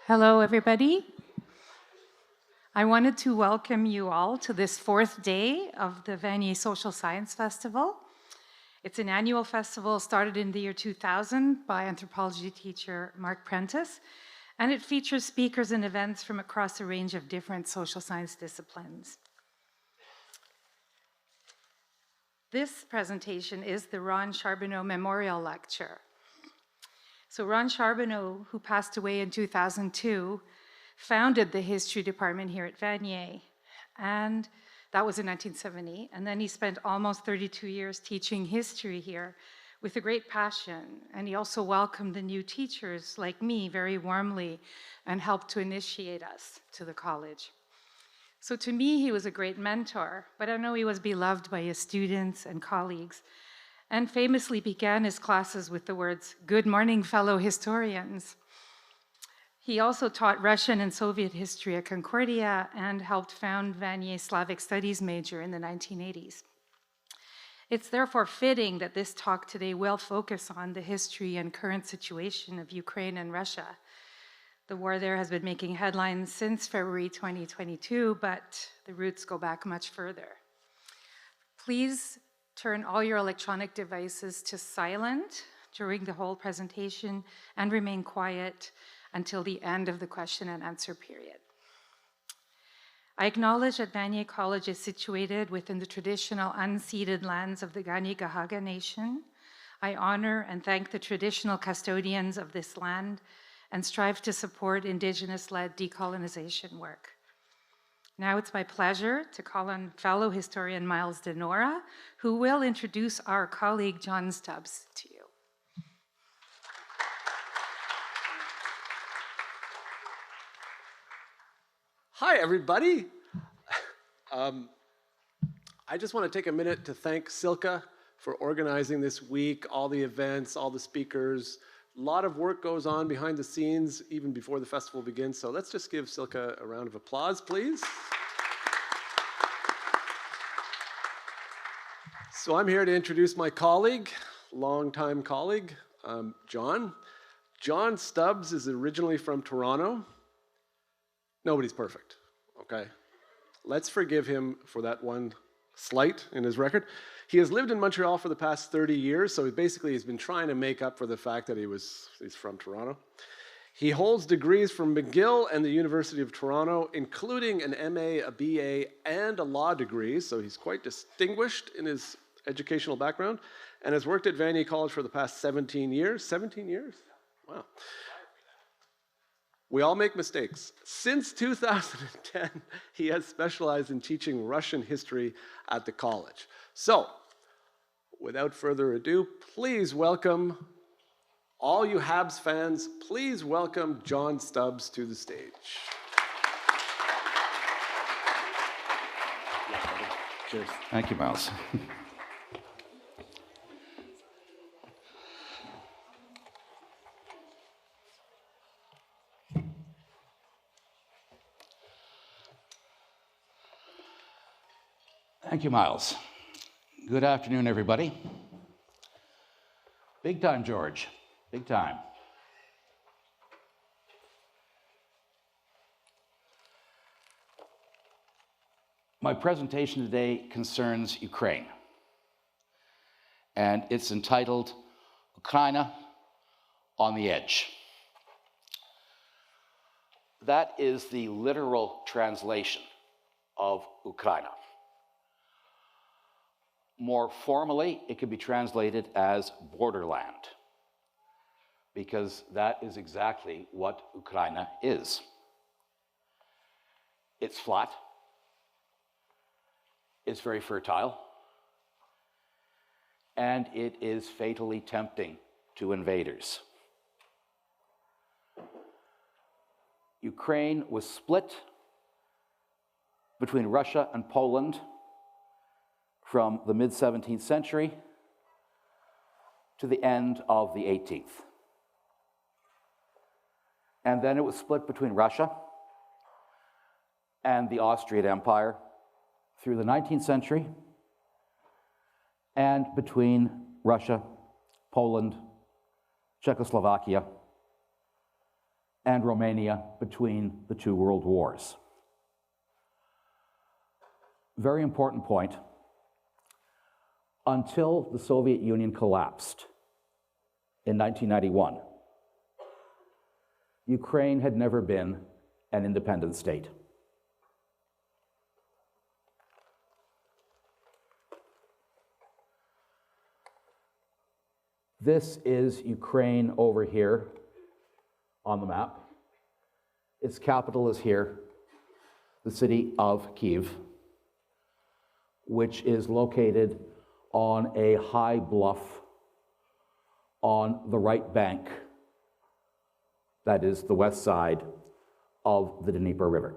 Hello, everybody. I wanted to welcome you all to this fourth day of the Vanier Social Science Festival. It's an annual festival started in the year 2000 by anthropology teacher Mark Prentice, and it features speakers and events from across a range of different social science disciplines. This presentation is the Ron Charbonneau Memorial Lecture. So Ron Charbonneau, who passed away in 2002, founded the history department here at Vanier, and that was in 1970. And then he spent almost 32 years teaching history here with a great passion. And he also welcomed the new teachers like me very warmly and helped to initiate us to the college. So to me, he was a great mentor, but I know he was beloved by his students and colleagues, and famously began his classes with the words, "Good morning, fellow historians." He also taught Russian and Soviet history at Concordia and helped found Vanier's Slavic Studies major in the 1980s. It's therefore fitting that this talk today will focus on the history and current situation of Ukraine and Russia. The war there has been making headlines since February 2022, but the roots go back much further. Please turn all your electronic devices to silent during the whole presentation and remain quiet until the end of the question and answer period. I acknowledge that Vanier College is situated within the traditional unceded lands of the Kanien'kehá:ka Nation. I honor and thank the traditional custodians of this land and strive to support Indigenous-led decolonization work. Now it's my pleasure to call on fellow historian Miles Denora, who will introduce our colleague John Stubbs to you. Hi, everybody. I just want to take a minute to thank Silke for organizing this week, all the events, all the speakers. A lot of work goes on behind the scenes even before the festival begins, so let's just give Silke a round of applause, please. So I'm here to introduce my colleague, longtime colleague, John. John Stubbs is originally from Toronto. Nobody's perfect, okay? Let's forgive him for that one slight in his record. He has lived in Montreal for the past 30 years, so he's been trying to make up for the fact that he's from Toronto. He holds degrees from McGill and the University of Toronto, including an MA, a BA, and a law degree, so he's quite distinguished in his educational background, and has worked at Vanier College for the past 17 years. 17 years? Wow. We all make mistakes. Since 2010, he has specialized in teaching Russian history at the college. So, without further ado, please welcome all you Habs fans, please welcome John Stubbs to the stage. Cheers. Thank you, Miles. Thank you, Miles. Good afternoon, everybody. Big time, George. Big time. My presentation today concerns Ukraine, and it's entitled Ukraine on the Edge. That is the literal translation of Ukraine. More formally, it could be translated as borderland, because that is exactly what Ukraine is. It's flat, it's very fertile, and it is fatally tempting to invaders. Ukraine was split between Russia and Poland from the mid-17th century to the end of the 18th. And then it was split between Russia and the Austrian Empire through the 19th century, and between Russia, Poland, Czechoslovakia, and Romania between the two world wars. Very important point. Until the Soviet Union collapsed in 1991, Ukraine had never been an independent state. This is Ukraine over here on the map. Its capital is here, the city of Kyiv, which is located on a high bluff on the right bank, that is the west side of the Dnieper River.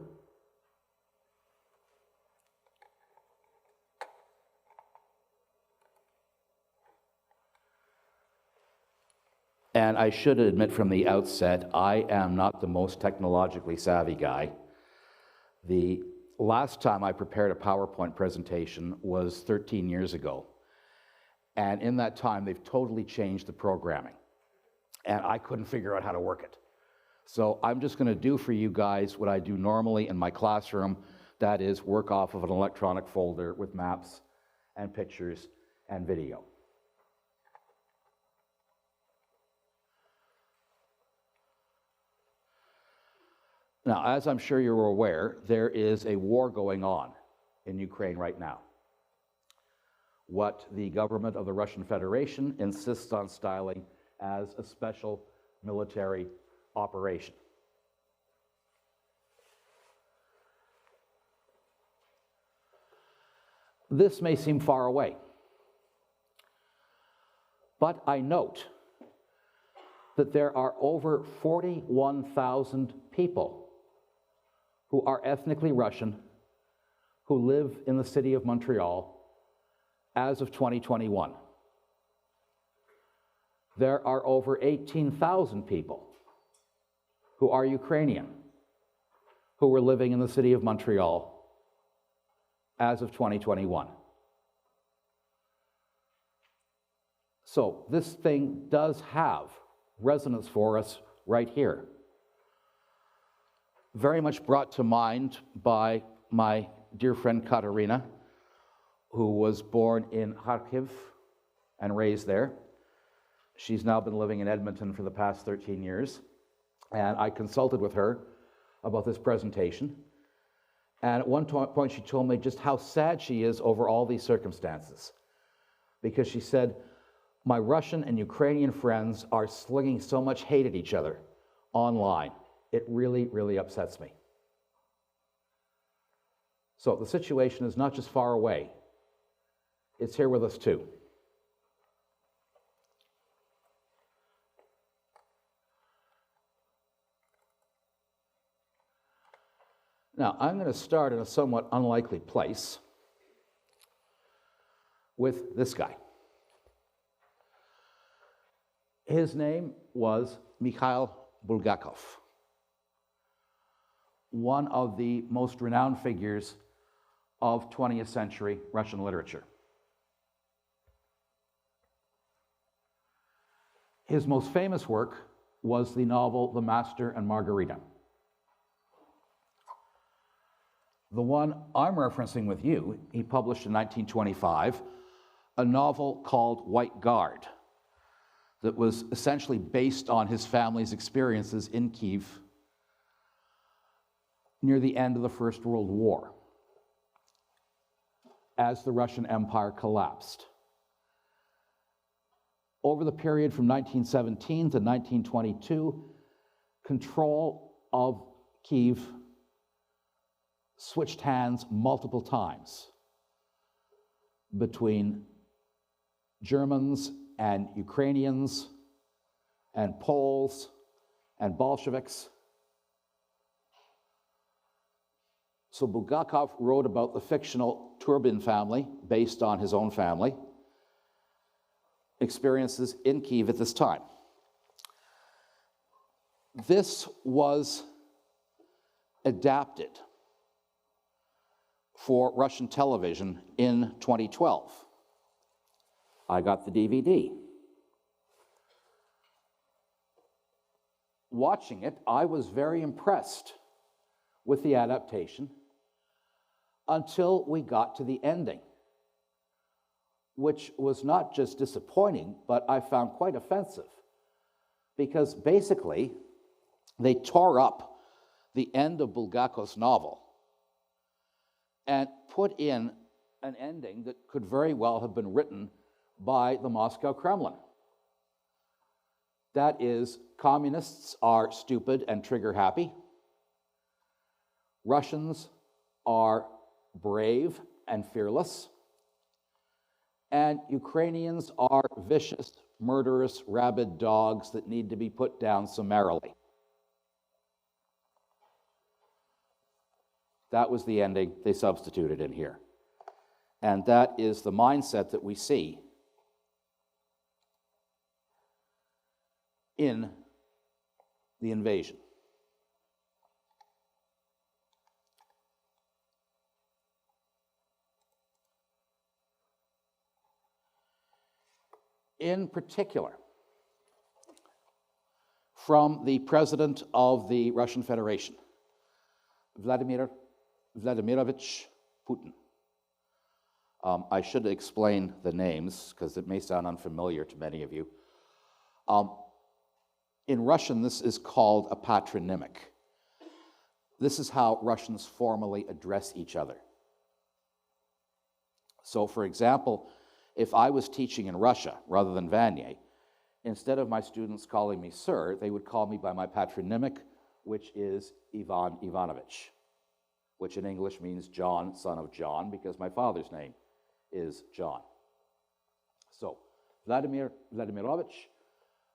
And I should admit from the outset, I am not the most technologically savvy guy. The last time I prepared a PowerPoint presentation was 13 years ago. And in that time, they've totally changed the programming. And I couldn't figure out how to work it. So I'm just going to do for you guys what I do normally in my classroom, that is work off of an electronic folder with maps and pictures and video. Now, as I'm sure you're aware, there is a war going on in Ukraine right now. What the government of the Russian Federation insists on styling as a special military operation. This may seem far away, but I note that there are over 41,000 people who are ethnically Russian, who live in the city of Montreal as of 2021. There are over 18,000 people who are Ukrainian, who were living in the city of Montreal as of 2021. So this thing does have resonance for us right here. Very much brought to mind by my dear friend Katerina, who was born in Kharkiv and raised there. She's now been living in Edmonton for the past 13 years. And I consulted with her about this presentation. And at one point she told me just how sad she is over all these circumstances. Because she said, my Russian and Ukrainian friends are slinging so much hate at each other online. It really, really upsets me. So the situation is not just far away. It's here with us too. Now, I'm going to start in a somewhat unlikely place with this guy. His name was Mikhail Bulgakov, one of the most renowned figures of 20th century Russian literature. His most famous work was the novel The Master and Margarita. The one I'm referencing with you, he published in 1925, a novel called White Guard that was essentially based on his family's experiences in Kyiv near the end of the First World War, as the Russian Empire collapsed. Over the period from 1917 to 1922, control of Kyiv switched hands multiple times between Germans and Ukrainians and Poles and Bolsheviks. So Bulgakov wrote about the fictional Turbin family, based on his own family, experiences in Kyiv at this time. This was adapted for Russian television in 2012. I got the DVD. watching it, I was very impressed with the adaptation until we got to the ending, which was not just disappointing, but I found quite offensive, because basically they tore up the end of Bulgakov's novel and put in an ending that could very well have been written by the Moscow Kremlin. That is, communists are stupid and trigger-happy. Russians are brave and fearless. And Ukrainians are vicious, murderous, rabid dogs that need to be put down summarily. That was the ending they substituted in here. And that is the mindset that we see in the invasion. In particular, from the President of the Russian Federation, Vladimir Vladimirovich Putin. I should explain the names because it may sound unfamiliar to many of you. In Russian, this is called a patronymic. This is how Russians formally address each other. So, for example, if I was teaching in Russia rather than Vanier, instead of my students calling me sir, they would call me by my patronymic, which is Ivan Ivanovich, which in English means John, son of John, because my father's name is John. So, Vladimir Vladimirovich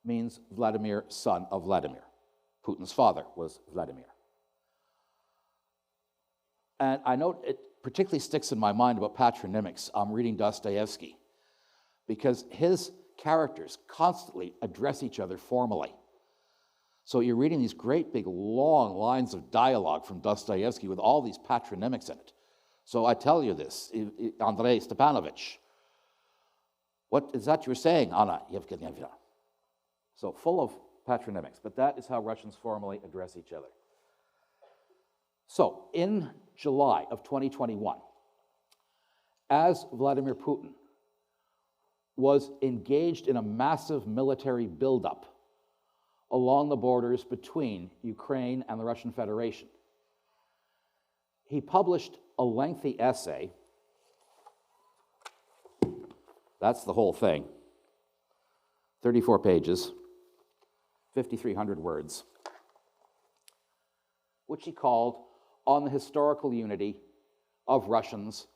means Vladimir, son of Vladimir. Putin's father was Vladimir. And I note it particularly sticks in my mind about patronymics. I'm reading Dostoevsky, because his characters constantly address each other formally. So you're reading these great big long lines of dialogue from Dostoevsky with all these patronymics in it. So I tell you this, Andrei Stepanovich, what is that you're saying, Anna Yevgenyevna? So full of patronymics, but that is how Russians formally address each other. So in July of 2021, as Vladimir Putin was engaged in a massive military buildup along the borders between Ukraine and the Russian Federation, he published a lengthy essay. That's the whole thing. 34 pages, 5,300 words, which he called On the Historical Unity of Russians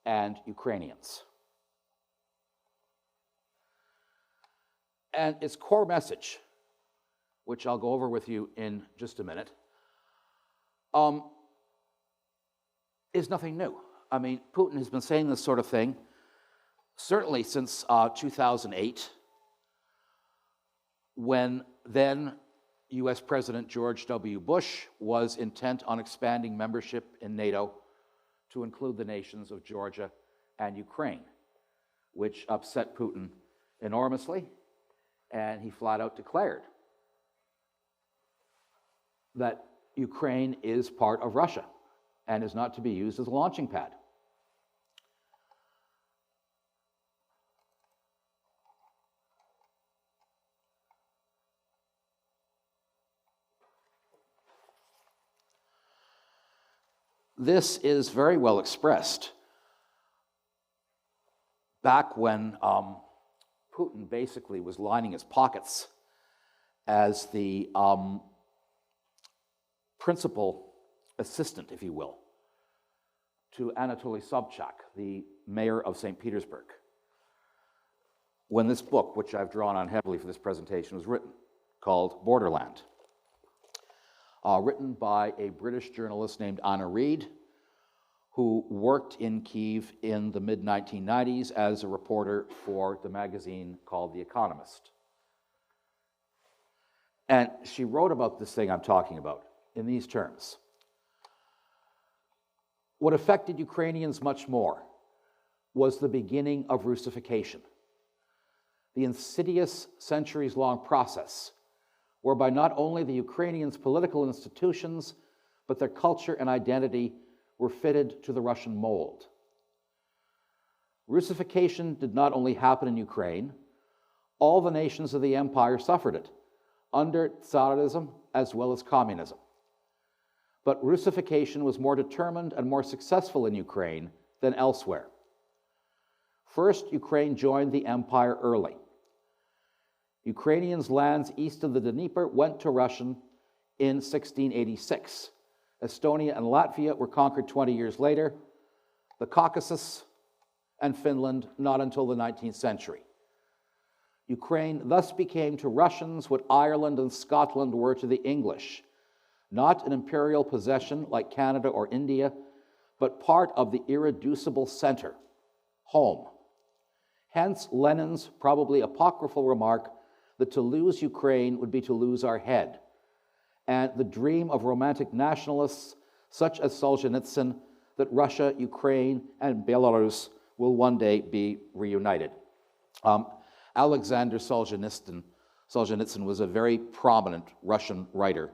and Ukrainians. And its core message, which I'll go over with you in just a minute, is nothing new. I mean, Putin has been saying this sort of thing certainly since 2008, when then US President George W. Bush was intent on expanding membership in NATO to include the nations of Georgia and Ukraine, which upset Putin enormously, and he flat out declared that Ukraine is part of Russia and is not to be used as a launching pad. This is very well expressed back when Putin basically was lining his pockets as the principal assistant, if you will, to Anatoly Sobchak, the mayor of St. Petersburg, when this book, which I've drawn on heavily for this presentation, was written, called Borderland. Written by a British journalist named Anna Reid, who worked in Kyiv in the mid-1990s as a reporter for the magazine called The Economist. And she wrote about this thing I'm talking about in these terms. What affected Ukrainians much more was the beginning of Russification, the insidious centuries-long process whereby not only the Ukrainians' political institutions, but their culture and identity were fitted to the Russian mold. Russification did not only happen in Ukraine, all the nations of the empire suffered it, under Tsarism as well as communism. But Russification was more determined and more successful in Ukraine than elsewhere. First, Ukraine joined the empire early. Ukrainians' lands east of the Dnieper went to Russian in 1686. Estonia and Latvia were conquered 20 years later, the Caucasus and Finland not until the 19th century. Ukraine thus became to Russians what Ireland and Scotland were to the English, not an imperial possession like Canada or India, but part of the irreducible center, home. Hence Lenin's probably apocryphal remark that to lose Ukraine would be to lose our head, and the dream of romantic nationalists such as Solzhenitsyn that Russia, Ukraine, and Belarus will one day be reunited. Alexander Solzhenitsyn was a very prominent Russian writer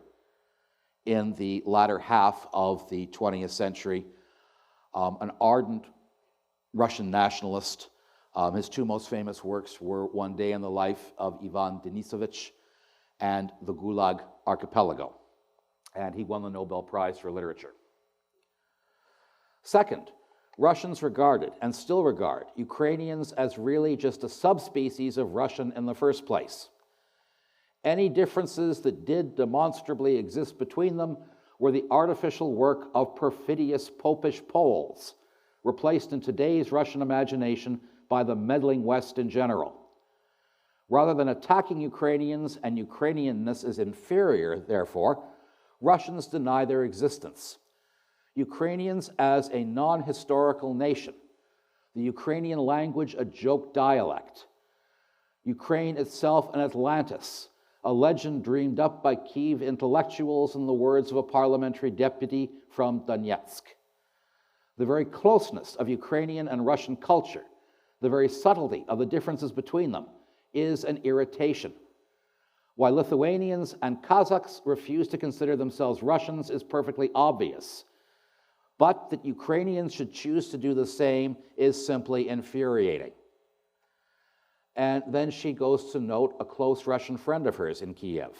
in the latter half of the 20th century, an ardent Russian nationalist. His two most famous works were One Day in the Life of Ivan Denisovich and The Gulag Archipelago, and he won the Nobel Prize for Literature. Second, Russians regarded, and still regard, Ukrainians as really just a subspecies of Russian in the first place. Any differences that did demonstrably exist between them were the artificial work of perfidious popish Poles, replaced in today's Russian imagination by the meddling West in general. Rather than attacking Ukrainians and Ukrainianness as inferior, therefore, Russians deny their existence. Ukrainians as a non-historical nation, the Ukrainian language a joke dialect, Ukraine itself an Atlantis, a legend dreamed up by Kiev intellectuals in the words of a parliamentary deputy from Donetsk. The very closeness of Ukrainian and Russian culture, the very subtlety of the differences between them, is an irritation. Why Lithuanians and Kazakhs refuse to consider themselves Russians is perfectly obvious. But that Ukrainians should choose to do the same is simply infuriating. And then she goes to note a close Russian friend of hers in Kiev.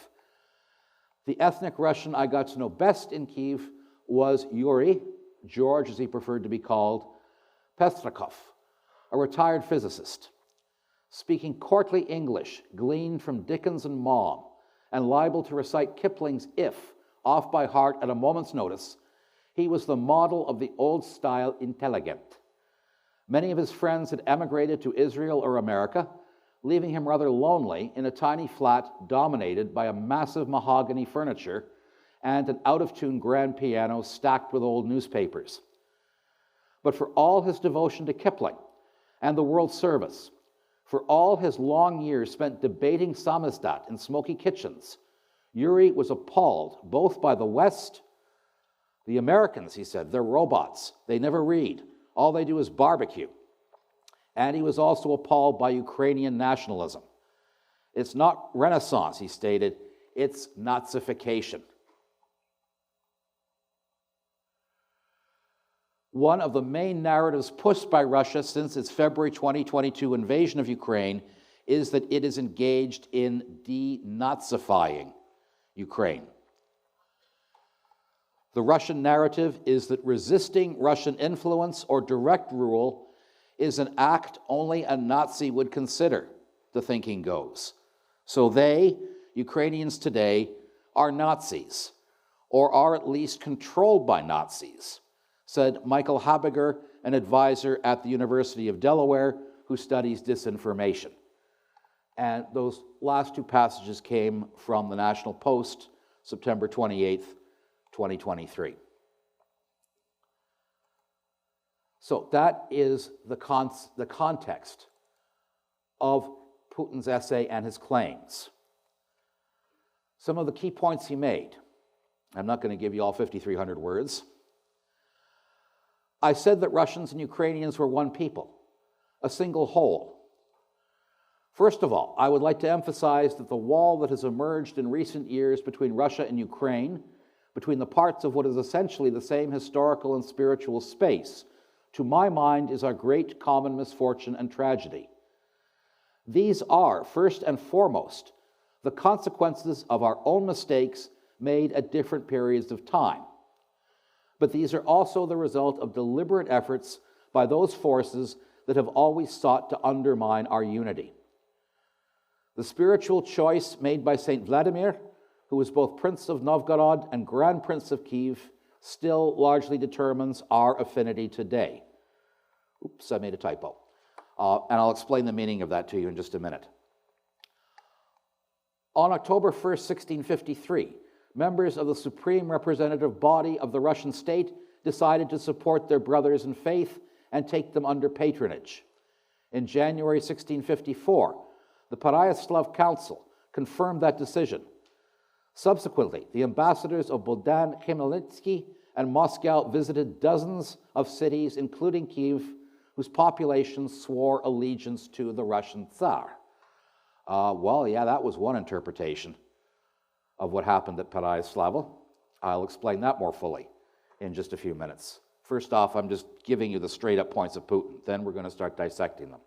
The ethnic Russian I got to know best in Kiev was Yuri, George as he preferred to be called, Pestrakov, a retired physicist. Speaking courtly English, gleaned from Dickens and Maugham, and liable to recite Kipling's If off by heart at a moment's notice, he was the model of the old-style intelligent. Many of his friends had emigrated to Israel or America, leaving him rather lonely in a tiny flat dominated by a massive mahogany furniture and an out-of-tune grand piano stacked with old newspapers. But for all his devotion to Kipling and the World Service, for all his long years spent debating samizdat in smoky kitchens, Yuri was appalled both by the West. The Americans, he said, they're robots. They never read. All they do is barbecue. And he was also appalled by Ukrainian nationalism. It's not Renaissance, he stated, it's Nazification. One of the main narratives pushed by Russia since its February 2022 invasion of Ukraine is that it is engaged in denazifying Ukraine. The Russian narrative is that resisting Russian influence or direct rule is an act only a Nazi would consider, the thinking goes. So they, Ukrainians today, are Nazis, or are at least controlled by Nazis, said Michael Habiger, an advisor at the University of Delaware who studies disinformation. And those last two passages came from the National Post, September 28th, 2023. So that is the context of Putin's essay and his claims. Some of the key points he made. I'm not going to give you all 5,300 words. I said that Russians and Ukrainians were one people, a single whole. First of all, I would like to emphasize that the wall that has emerged in recent years between Russia and Ukraine, between the parts of what is essentially the same historical and spiritual space, to my mind is our great common misfortune and tragedy. These are, first and foremost, the consequences of our own mistakes made at different periods of time. But these are also the result of deliberate efforts by those forces that have always sought to undermine our unity. The spiritual choice made by Saint Vladimir, who was both Prince of Novgorod and Grand Prince of Kiev, still largely determines our affinity today. Oops, I made a typo. And I'll explain the meaning of that to you in just a minute. On October 1st, 1653, members of the supreme representative body of the Russian state decided to support their brothers in faith and take them under patronage. In January 1654, the Pereyaslav Council confirmed that decision. Subsequently, the ambassadors of Bogdan Khmelnytsky and Moscow visited dozens of cities, including Kiev, whose population swore allegiance to the Russian Tsar. Well, yeah, that was one interpretation of what happened at Pereyaslav. I'll explain that more fully in just a few minutes. First off, I'm just giving you the straight-up points of Putin. Then we're going to start dissecting them.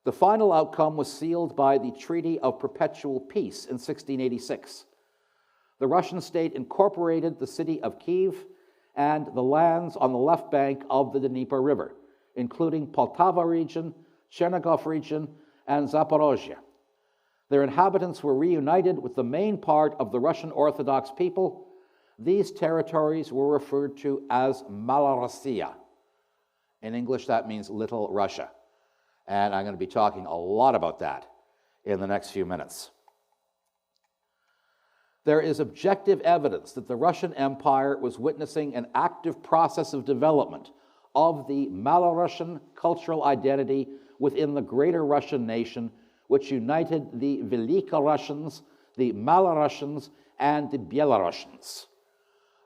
The final outcome was sealed by the Treaty of Perpetual Peace in 1686. The Russian state incorporated the city of Kiev and the lands on the left bank of the Dnieper River, including Poltava region, Chernigov region, and Zaporozhye. Their inhabitants were reunited with the main part of the Russian Orthodox people. These territories were referred to as Malorossiya. In English, that means Little Russia. And I'm going to be talking a lot about that in the next few minutes. There is objective evidence that the Russian Empire was witnessing an active process of development of the Malorussian cultural identity within the greater Russian nation, which united the Velika Russians, the Malorussians, and the Belarusians.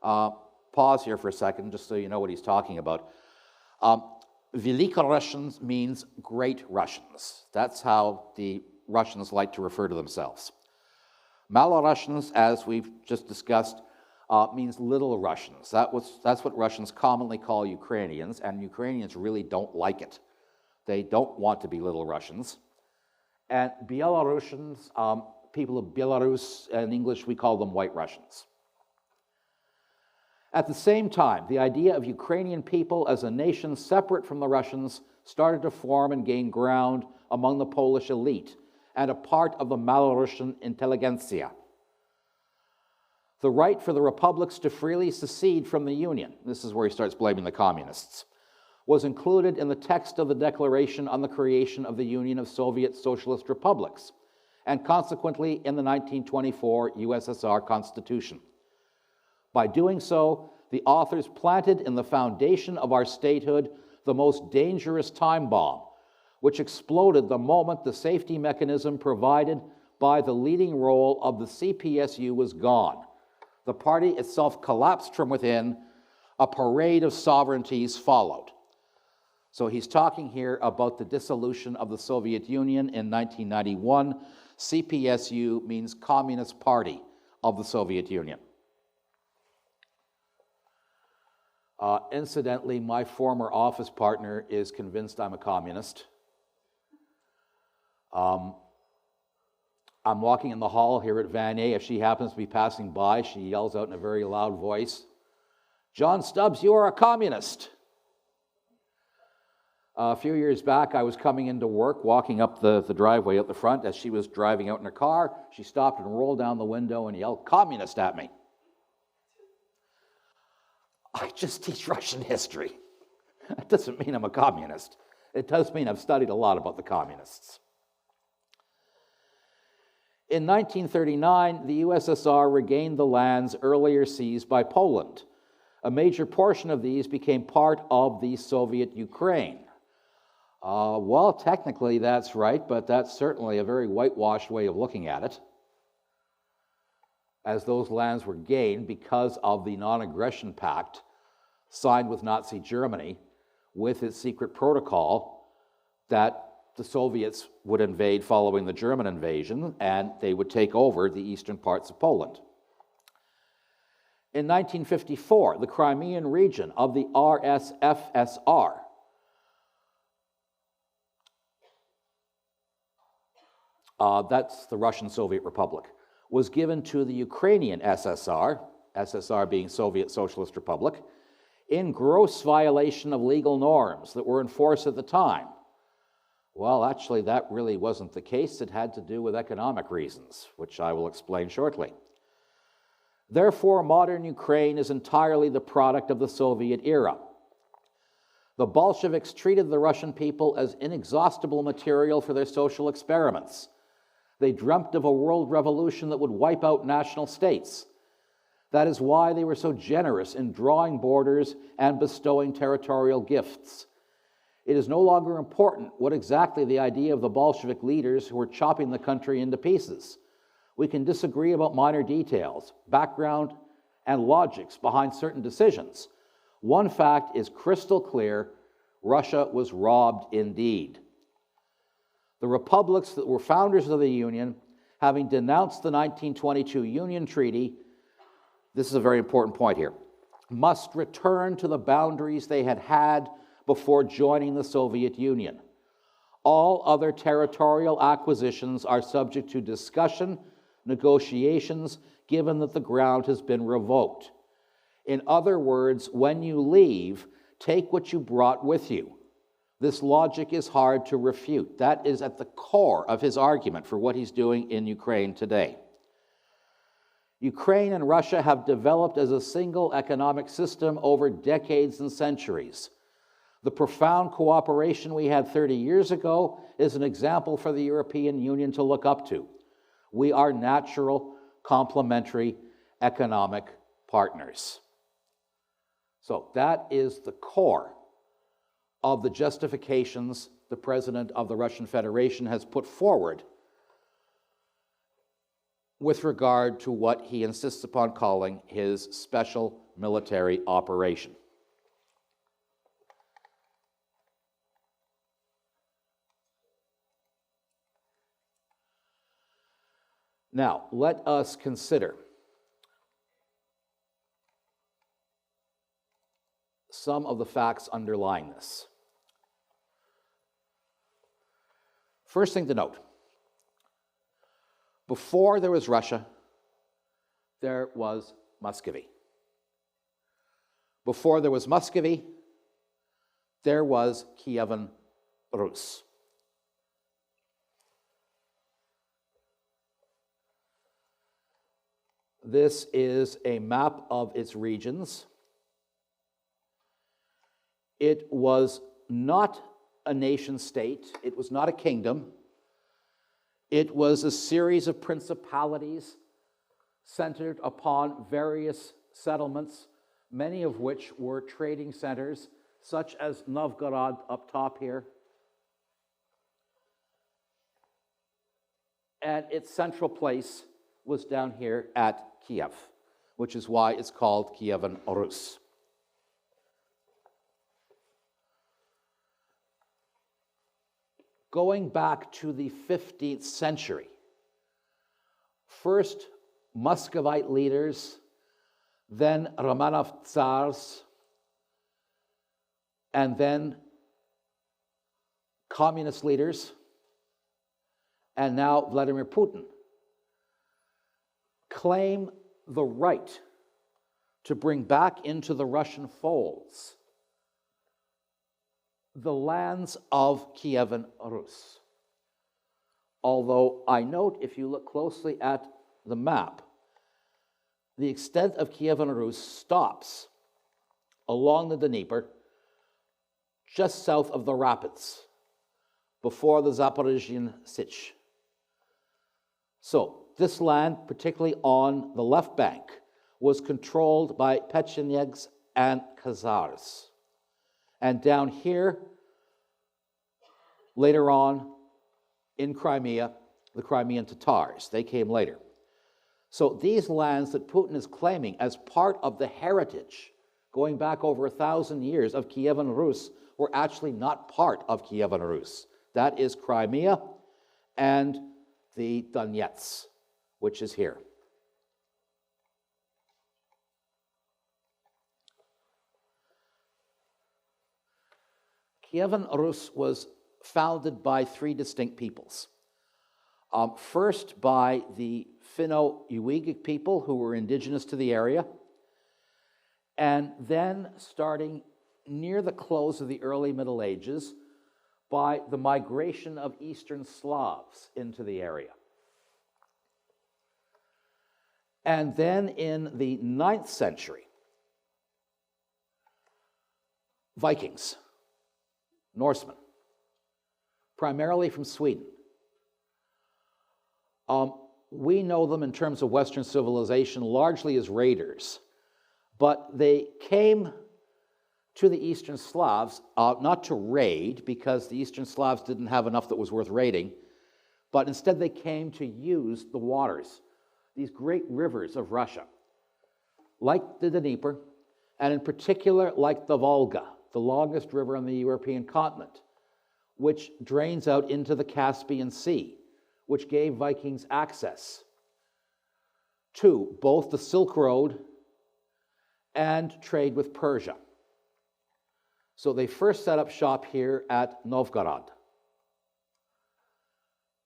Pause here for a second, just so you know what he's talking about. Velika Russians means great Russians. That's how the Russians like to refer to themselves. Malorussians, as we've just discussed, means little Russians. That's what Russians commonly call Ukrainians, and Ukrainians really don't like it. They don't want to be little Russians. And Belarusians, people of Belarus, in English we call them White Russians. At the same time, the idea of Ukrainian people as a nation separate from the Russians started to form and gain ground among the Polish elite and a part of the Malorussian intelligentsia. The right for the republics to freely secede from the Union, this is where he starts blaming the communists, was included in the text of the Declaration on the Creation of the Union of Soviet Socialist Republics, and consequently in the 1924 USSR Constitution. By doing so, the authors planted in the foundation of our statehood the most dangerous time bomb, which exploded the moment the safety mechanism provided by the leading role of the CPSU was gone. The party itself collapsed from within. A parade of sovereignties followed. So he's talking here about the dissolution of the Soviet Union in 1991. CPSU means Communist Party of the Soviet Union. Incidentally, my former office partner is convinced I'm a communist. I'm walking in the hall here at Vanier. If she happens to be passing by, she yells out in a very loud voice, "John Stubbs, you are a communist." A few years back, I was coming into work, walking up the driveway out the front. As she was driving out in her car, she stopped and rolled down the window and yelled, "Communist," at me. I just teach Russian history. That doesn't mean I'm a communist. It does mean I've studied a lot about the communists. In 1939, the USSR regained the lands earlier seized by Poland. A major portion of these became part of the Soviet Ukraine. Well, technically that's right, but that's certainly a very whitewashed way of looking at it, as those lands were gained because of the non-aggression pact signed with Nazi Germany with its secret protocol that the Soviets would invade following the German invasion, and they would take over the eastern parts of Poland. In 1954, the Crimean region of the RSFSR that's the Russian Soviet Republic, was given to the Ukrainian SSR, SSR being Soviet Socialist Republic, in gross violation of legal norms that were in force at the time. Well, actually, that really wasn't the case. It had to do with economic reasons, which I will explain shortly. Therefore, modern Ukraine is entirely the product of the Soviet era. The Bolsheviks treated the Russian people as inexhaustible material for their social experiments. They dreamt of a world revolution that would wipe out national states. That is why they were so generous in drawing borders and bestowing territorial gifts. It is no longer important what exactly the idea of the Bolshevik leaders who were chopping the country into pieces. We can disagree about minor details, background, and logics behind certain decisions. One fact is crystal clear: Russia was robbed indeed. The republics that were founders of the Union, having denounced the 1922 Union Treaty, this is a very important point here, must return to the boundaries they had had before joining the Soviet Union. All other territorial acquisitions are subject to discussion, negotiations, given that the ground has been revoked. In other words, when you leave, take what you brought with you. This logic is hard to refute. That is at the core of his argument for what he's doing in Ukraine today. Ukraine and Russia have developed as a single economic system over decades and centuries. The profound cooperation we had 30 years ago is an example for the European Union to look up to. We are natural, complementary economic partners. So that is the core of the justifications the President of the Russian Federation has put forward with regard to what he insists upon calling his special military operation. Now, let us consider some of the facts underlying this. First thing to note, before there was Russia, there was Muscovy. Before there was Muscovy, there was Kievan Rus. This is a map of its regions. It was not a nation state. It was not a kingdom. It was a series of principalities centered upon various settlements, many of which were trading centers, such as Novgorod up top here. And its central place was down here at Kiev, which is why it's called Kievan Rus. Going back to the 15th century, first Muscovite leaders, then Romanov Tsars, and then communist leaders, and now Vladimir Putin, claim the right to bring back into the Russian folds the lands of Kievan Rus. Although I note, if you look closely at the map, the extent of Kievan Rus stops along the Dnieper, just south of the rapids, before the Zaporizhian Sich. So this land, particularly on the left bank, was controlled by Pechenegs and Khazars. And down here, later on in Crimea, the Crimean Tatars. They came later. So these lands that Putin is claiming as part of the heritage, going back over 1,000 years of Kievan Rus, were actually not part of Kievan Rus. That is Crimea and the Donetsk, which is here. Kievan Rus was founded by three distinct peoples. First, by the Finno-Ugric people who were indigenous to the area, and then, starting near the close of the early Middle Ages, by the migration of Eastern Slavs into the area. And then in the 9th century, Vikings, Norsemen, primarily from Sweden. We know them in terms of Western civilization largely as raiders, but they came to the Eastern Slavs, not to raid, because the Eastern Slavs didn't have enough that was worth raiding, but instead they came to use the waters, these great rivers of Russia, like the Dnieper, and in particular like the Volga, the longest river on the European continent, which drains out into the Caspian Sea, which gave Vikings access to both the Silk Road and trade with Persia. So they first set up shop here at Novgorod.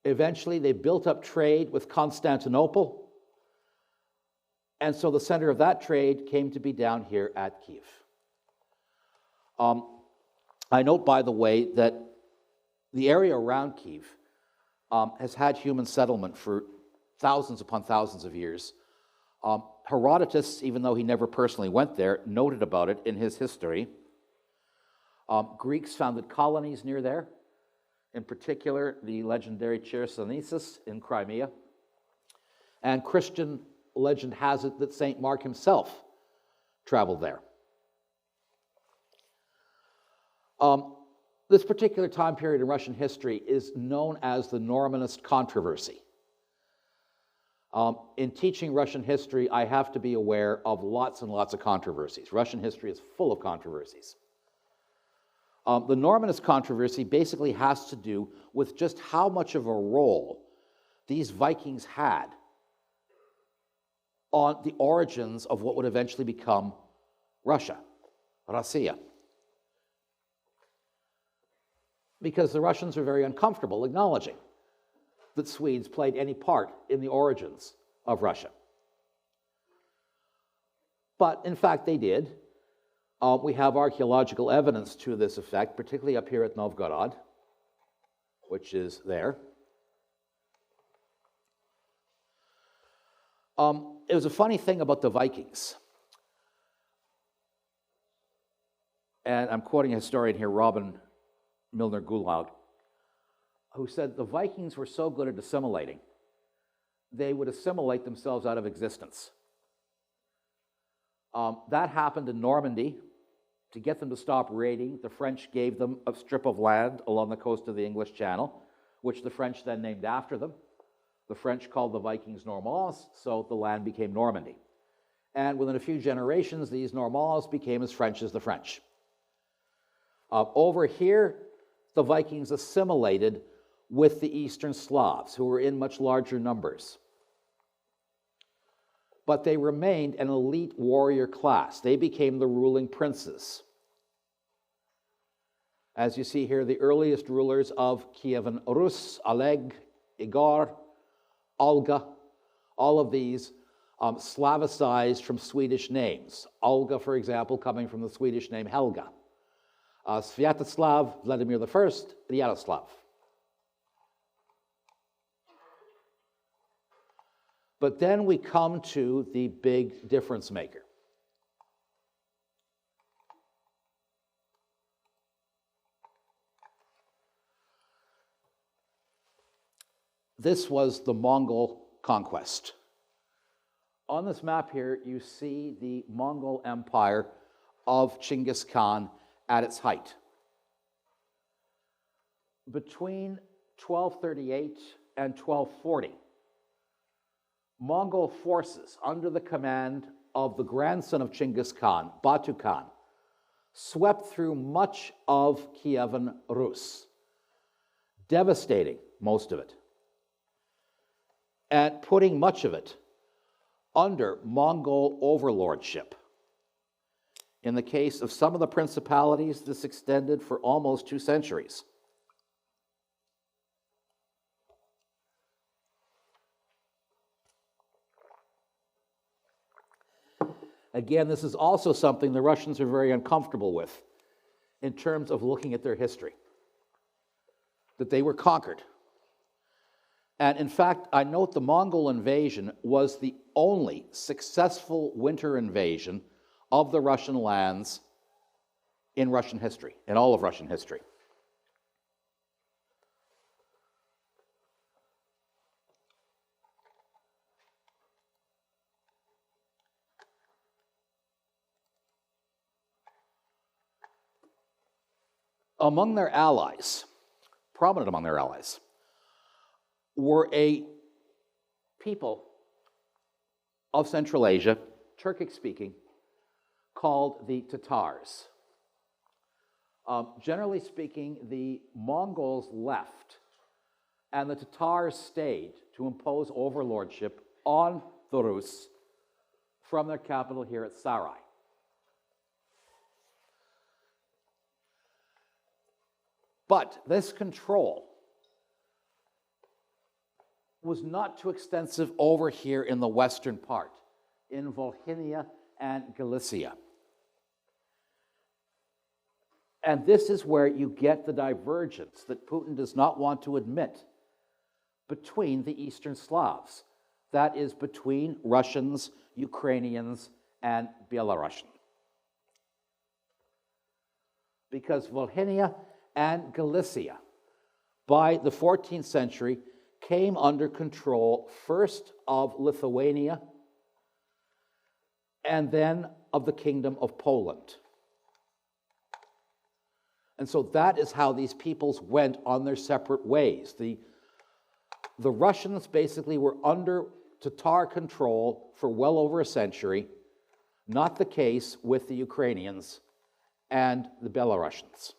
Eventually, they built up trade with Constantinople, and so the center of that trade came to be down here at Kiev. I note, by the way, that the area around Kiev has had human settlement for thousands upon thousands of years. Herodotus, even though he never personally went there, noted about it in his history. Greeks founded colonies near there, in particular the legendary Chersonesus in Crimea. And Christian legend has it that St. Mark himself traveled there. This particular time period in Russian history is known as the Normanist controversy. In teaching Russian history, I have to be aware of lots and lots of controversies. Russian history is full of controversies. The Normanist controversy basically has to do with just how much of a role these Vikings had on the origins of what would eventually become Russia, Россия. Because the Russians are very uncomfortable acknowledging that Swedes played any part in the origins of Russia. But in fact, they did. We have archaeological evidence to this effect, particularly up here at Novgorod, which is there. It was a funny thing about the Vikings. And I'm quoting a historian here, Robin Milner Gulag, who said the Vikings were so good at assimilating, they would assimilate themselves out of existence. That happened in Normandy. To get them to stop raiding, the French gave them a strip of land along the coast of the English Channel, which the French then named after them. The French called the Vikings Normands, so the land became Normandy. And within a few generations, these Normands became as French as the French. Over here, the Vikings assimilated with the Eastern Slavs, who were in much larger numbers. But they remained an elite warrior class. They became the ruling princes. As you see here, the earliest rulers of Kievan Rus, Oleg, Igor, Olga, all of these Slavicized from Swedish names. Olga, for example, coming from the Swedish name Helga. Sviatoslav, Vladimir I, Yaroslav. But then we come to the big difference maker. This was the Mongol conquest. On this map here, you see the Mongol Empire of Chinggis Khan at its height. Between 1238 and 1240, Mongol forces under the command of the grandson of Chinggis Khan, Batu Khan, swept through much of Kievan Rus, devastating most of it, and putting much of it under Mongol overlordship. In the case of some of the principalities, this extended for almost 2 centuries. Again, this is also something the Russians are very uncomfortable with in terms of looking at their history, that they were conquered. And in fact, I note the Mongol invasion was the only successful winter invasion of the Russian lands in Russian history, in all of Russian history. Among their allies, prominent among their allies, were a people of Central Asia, Turkic-speaking, called the Tatars. Generally speaking, the Mongols left, and the Tatars stayed to impose overlordship on the Rus from their capital here at Sarai. But this control was not too extensive over here in the western part, in Volhynia and Galicia. And this is where you get the divergence that Putin does not want to admit between the Eastern Slavs. That is between Russians, Ukrainians, and Belarusian. Because Volhynia and Galicia, by the 14th century, came under control first of Lithuania and then of the Kingdom of Poland. And so that is how these peoples went on their separate ways. The Russians basically were under Tatar control for well over a century, not the case with the Ukrainians and the Belarusians.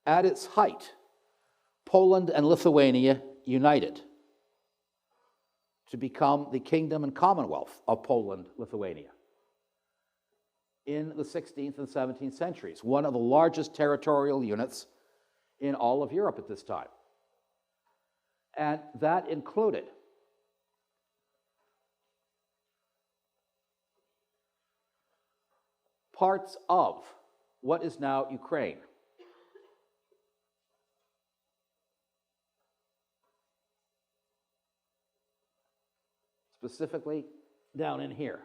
At its height, Poland and Lithuania united to become the Kingdom and Commonwealth of Poland, Lithuania in the 16th and 17th centuries, one of the largest territorial units in all of Europe at this time. And that included parts of what is now Ukraine. Specifically down in here.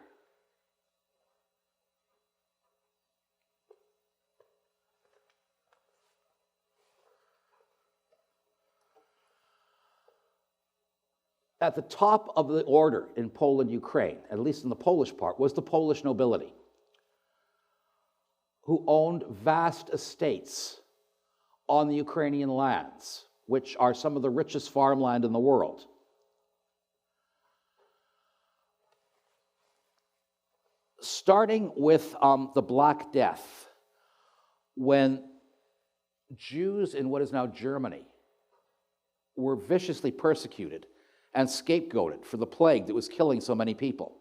At the top of the order in Poland, Ukraine, at least in the Polish part, was the Polish nobility, who owned vast estates on the Ukrainian lands, which are some of the richest farmland in the world. Starting with the Black Death, when Jews in what is now Germany were viciously persecuted and scapegoated for the plague that was killing so many people.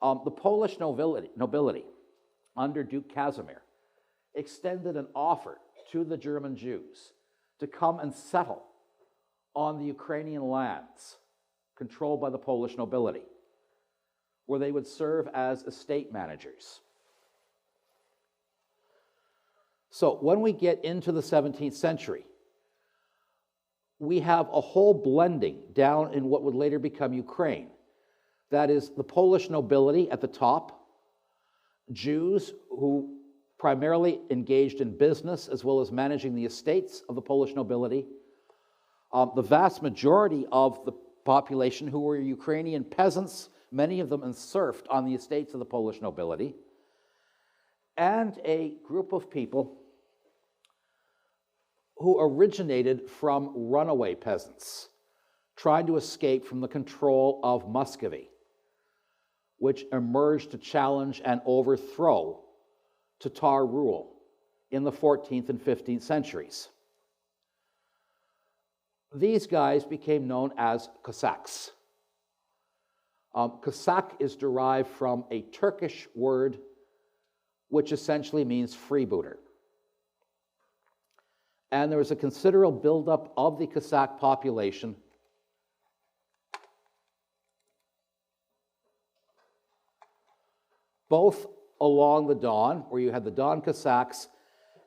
The Polish nobility under Duke Casimir extended an offer to the German Jews to come and settle on the Ukrainian lands controlled by the Polish nobility, where they would serve as estate managers. So when we get into the 17th century, we have a whole blending down in what would later become Ukraine. That is the Polish nobility at the top, Jews who primarily engaged in business as well as managing the estates of the Polish nobility, the vast majority of the population who were Ukrainian peasants, many of them enserfed on the estates of the Polish nobility, and a group of people who originated from runaway peasants trying to escape from the control of Muscovy, which emerged to challenge and overthrow Tatar rule in the 14th and 15th centuries. These guys became known as Cossacks. Cossack is derived from a Turkish word which essentially means freebooter. And there was a considerable buildup of the Cossack population both along the Don, where you had the Don Cossacks,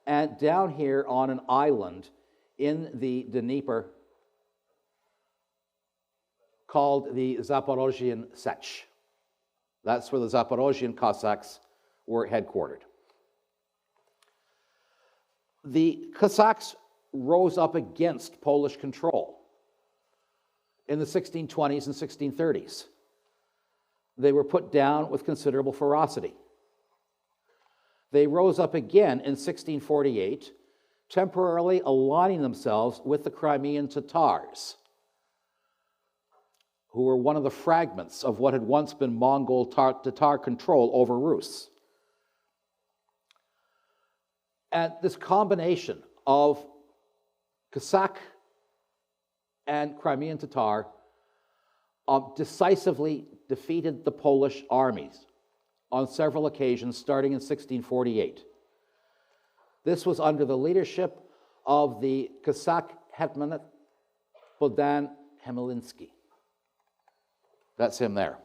and down here on an island in the Dnieper called the Zaporozhian Sech. That's where the Zaporozhian Cossacks were headquartered. The Cossacks rose up against Polish control in the 1620s and 1630s. They were put down with considerable ferocity. They rose up again in 1648, temporarily aligning themselves with the Crimean Tatars, who were one of the fragments of what had once been Mongol Tatar control over Rus. And this combination of Cossack and Crimean Tatar decisively defeated the Polish armies on several occasions, starting in 1648. This was under the leadership of the Cossack hetman Bohdan Chmelnytsky. That's him there.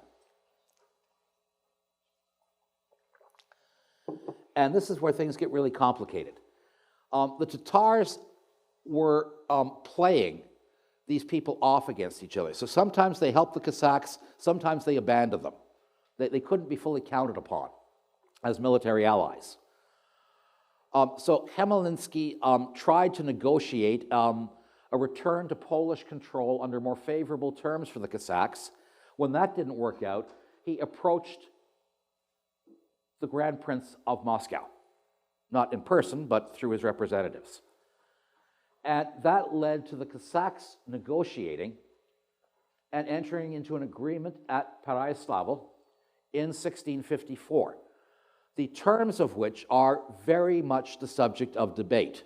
And this is where things get really complicated. The Tatars were playing these people off against each other. So sometimes they helped the Cossacks, sometimes they abandoned them. They couldn't be fully counted upon as military allies. So Chmelnytsky tried to negotiate a return to Polish control under more favorable terms for the Cossacks. When that didn't work out, he approached the Grand Prince of Moscow, not in person, but through his representatives. And that led to the Cossacks negotiating and entering into an agreement at Pereyaslav in 1654, the terms of which are very much the subject of debate,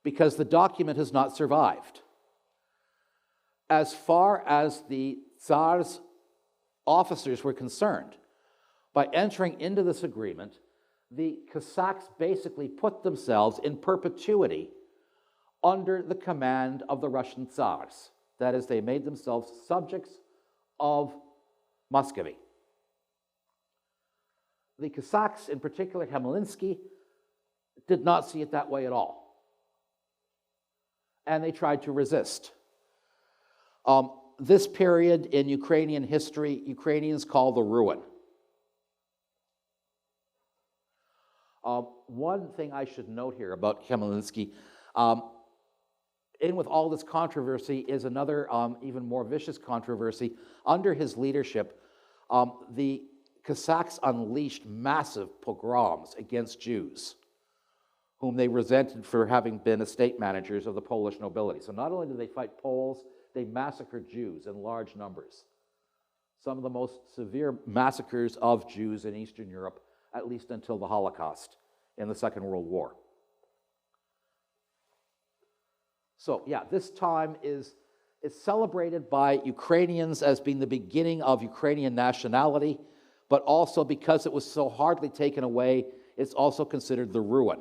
because the document has not survived. As far as the Tsar's officers were concerned, by entering into this agreement, the Cossacks basically put themselves in perpetuity under the command of the Russian Tsars. That is, they made themselves subjects of Muscovy. The Cossacks, in particular Chmelnytsky, did not see it that way at all. And they tried to resist. This period in Ukrainian history, Ukrainians call the Ruin. One thing I should note here about Chmelnytsky, in with all this controversy is another even more vicious controversy. Under his leadership, the Cossacks unleashed massive pogroms against Jews, whom they resented for having been estate managers of the Polish nobility. So not only did they fight Poles, they massacred Jews in large numbers. Some of the most severe massacres of Jews in Eastern Europe, at least until the Holocaust in the Second World War. So yeah, this time is celebrated by Ukrainians as being the beginning of Ukrainian nationality, but also because it was so hardly taken away, it's also considered the ruin.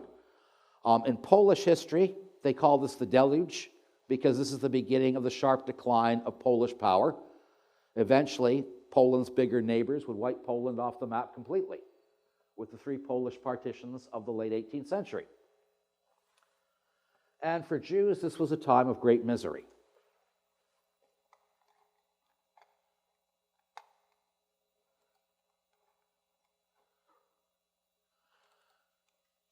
In Polish history, they call this the deluge, because this is the beginning of the sharp decline of Polish power. Eventually, Poland's bigger neighbors would wipe Poland off the map completely, with the three Polish partitions of the late 18th century. And for Jews, this was a time of great misery.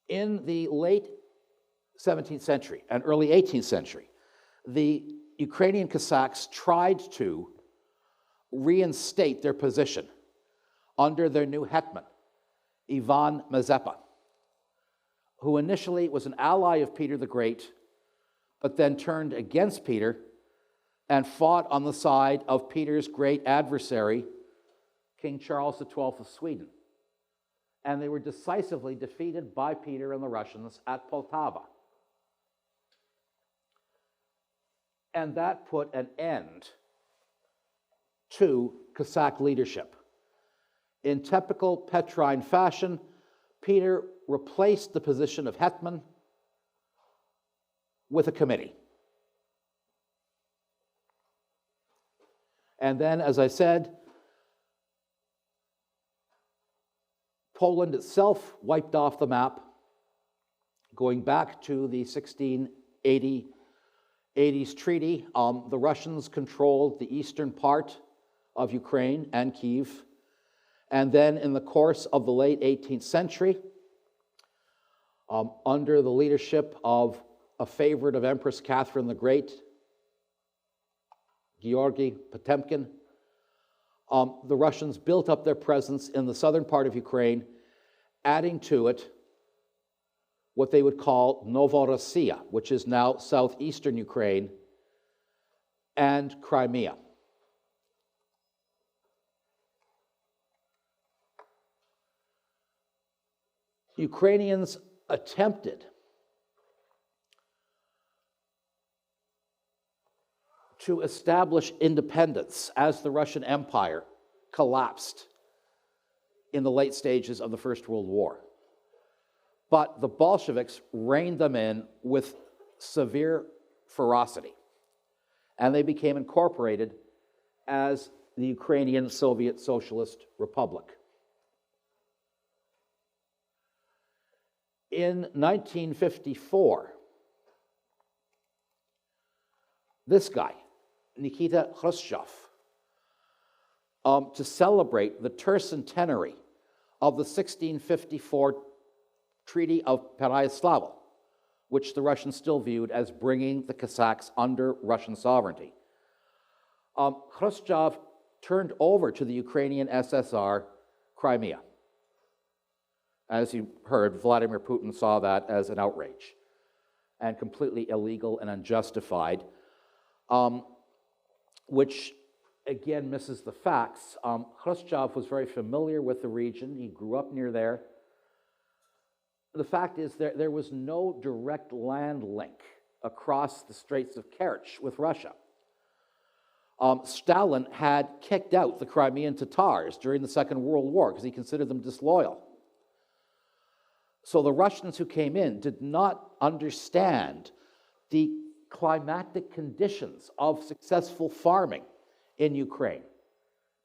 In the late 17th century and early 18th century, the Ukrainian Cossacks tried to reinstate their position under their new hetman, Ivan Mazepa, who initially was an ally of Peter the Great, but then turned against Peter and fought on the side of Peter's great adversary, King Charles XII of Sweden. And they were decisively defeated by Peter and the Russians at Poltava. And that put an end to Cossack leadership. In typical Petrine fashion, Peter replaced the position of hetman with a committee. And then, as I said, Poland itself wiped off the map, going back to the 1680s treaty. The Russians controlled the eastern part of Ukraine and Kyiv. And then in the course of the late 18th century, under the leadership of a favorite of Empress Catherine the Great, Georgy Potemkin, the Russians built up their presence in the southern part of Ukraine, adding to it what they would call Novorossiya, which is now southeastern Ukraine, and Crimea. Ukrainians attempted to establish independence as the Russian Empire collapsed in the late stages of the First World War. But the Bolsheviks reined them in with severe ferocity, and they became incorporated as the Ukrainian Soviet Socialist Republic. In 1954, this guy, Nikita Khrushchev, to celebrate the tercentenary of the 1654 Treaty of Pereyaslav, which the Russians still viewed as bringing the Cossacks under Russian sovereignty. Khrushchev turned over to the Ukrainian SSR Crimea. As you heard, Vladimir Putin saw that as an outrage and completely illegal and unjustified, which again misses the facts. Khrushchev was very familiar with the region. He grew up near there. The fact is there was no direct land link across the Straits of Kerch with Russia. Stalin had kicked out the Crimean Tatars during the Second World War because he considered them disloyal. So the Russians who came in did not understand the climatic conditions of successful farming in Ukraine,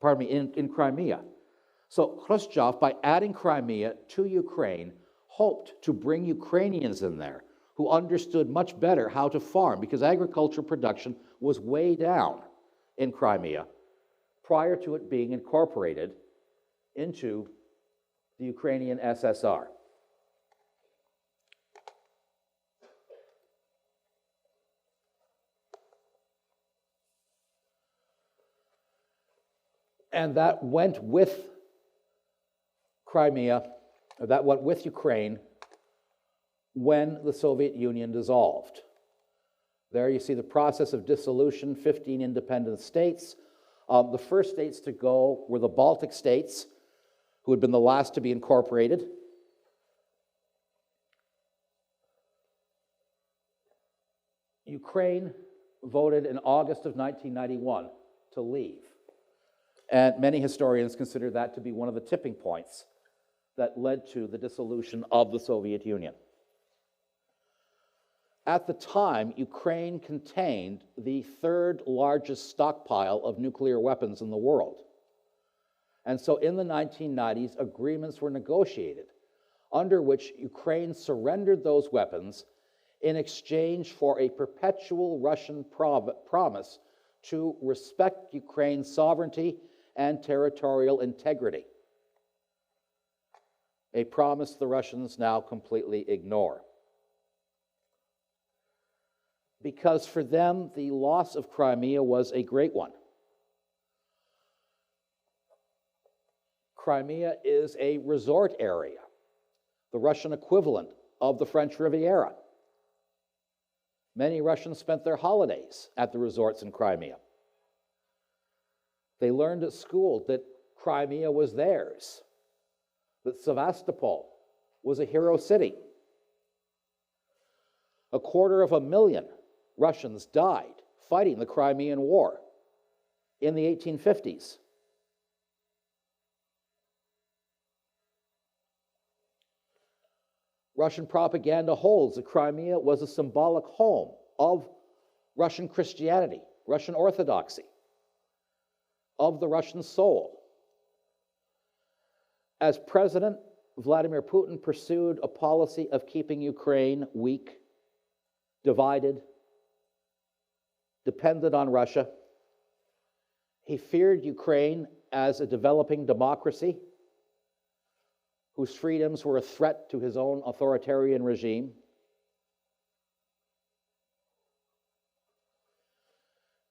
in Crimea. So Khrushchev, by adding Crimea to Ukraine, hoped to bring Ukrainians in there who understood much better how to farm, because agricultural production was way down in Crimea prior to it being incorporated into the Ukrainian SSR. And that went with Crimea, or that went with Ukraine when the Soviet Union dissolved. There you see the process of dissolution, 15 independent states. The first states to go were the Baltic states, who had been the last to be incorporated. Ukraine voted in August of 1991 to leave. And many historians consider that to be one of the tipping points that led to the dissolution of the Soviet Union. At the time, Ukraine contained the third largest stockpile of nuclear weapons in the world. And so in the 1990s, agreements were negotiated under which Ukraine surrendered those weapons in exchange for a perpetual Russian promise to respect Ukraine's sovereignty and territorial integrity, a promise the Russians now completely ignore. Because for them, the loss of Crimea was a great one. Crimea is a resort area, the Russian equivalent of the French Riviera. Many Russians spent their holidays at the resorts in Crimea. They learned at school that Crimea was theirs, that Sevastopol was a hero city. 250,000 Russians died fighting the Crimean War in the 1850s. Russian propaganda holds that Crimea was a symbolic home of Russian Christianity, Russian Orthodoxy, of the Russian soul. As president, Vladimir Putin pursued a policy of keeping Ukraine weak, divided, dependent on Russia. He feared Ukraine as a developing democracy whose freedoms were a threat to his own authoritarian regime.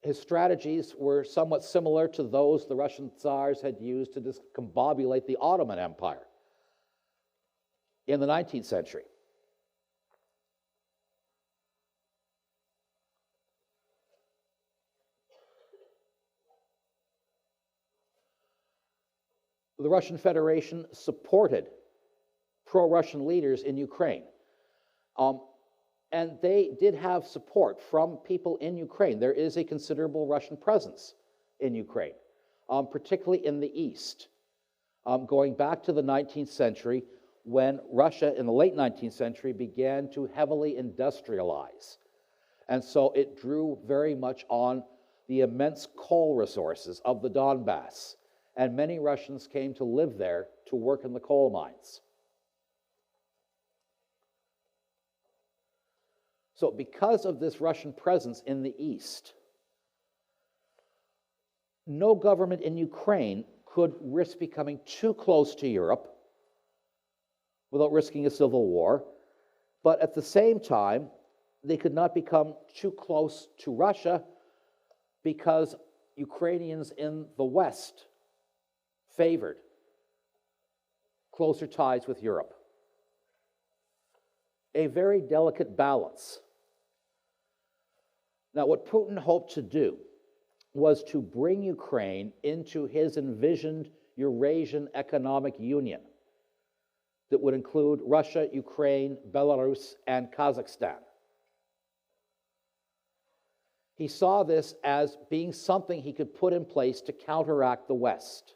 His strategies were somewhat similar to those the Russian Tsars had used to discombobulate the Ottoman Empire in the 19th century. The Russian Federation supported pro-Russian leaders in Ukraine. And they did have support from people in Ukraine. There is a considerable Russian presence in Ukraine, particularly in the east, going back to the 19th century when Russia in the late 19th century began to heavily industrialize. And so it drew very much on the immense coal resources of the Donbass. And many Russians came to live there to work in the coal mines. So because of this Russian presence in the east, no government in Ukraine could risk becoming too close to Europe without risking a civil war, but at the same time, they could not become too close to Russia because Ukrainians in the West favored closer ties with Europe. A very delicate balance. Now, what Putin hoped to do was to bring Ukraine into his envisioned Eurasian Economic Union that would include Russia, Ukraine, Belarus, and Kazakhstan. He saw this as being something he could put in place to counteract the West.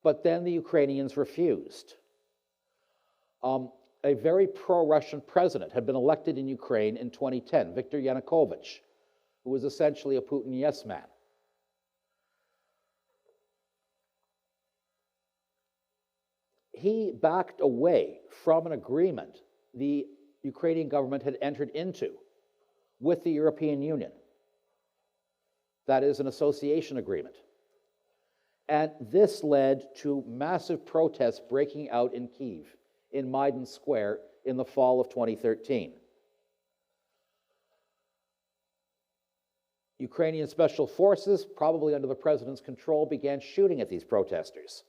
But then the Ukrainians refused. A very pro-Russian president had been elected in Ukraine in 2010, Viktor Yanukovych, who was essentially a Putin yes man. He backed away from an agreement the Ukrainian government had entered into with the European Union. That is an association agreement. And this led to massive protests breaking out in Kyiv, in Maidan Square, in the fall of 2013. Ukrainian special forces, probably under the president's control, began shooting at these protesters,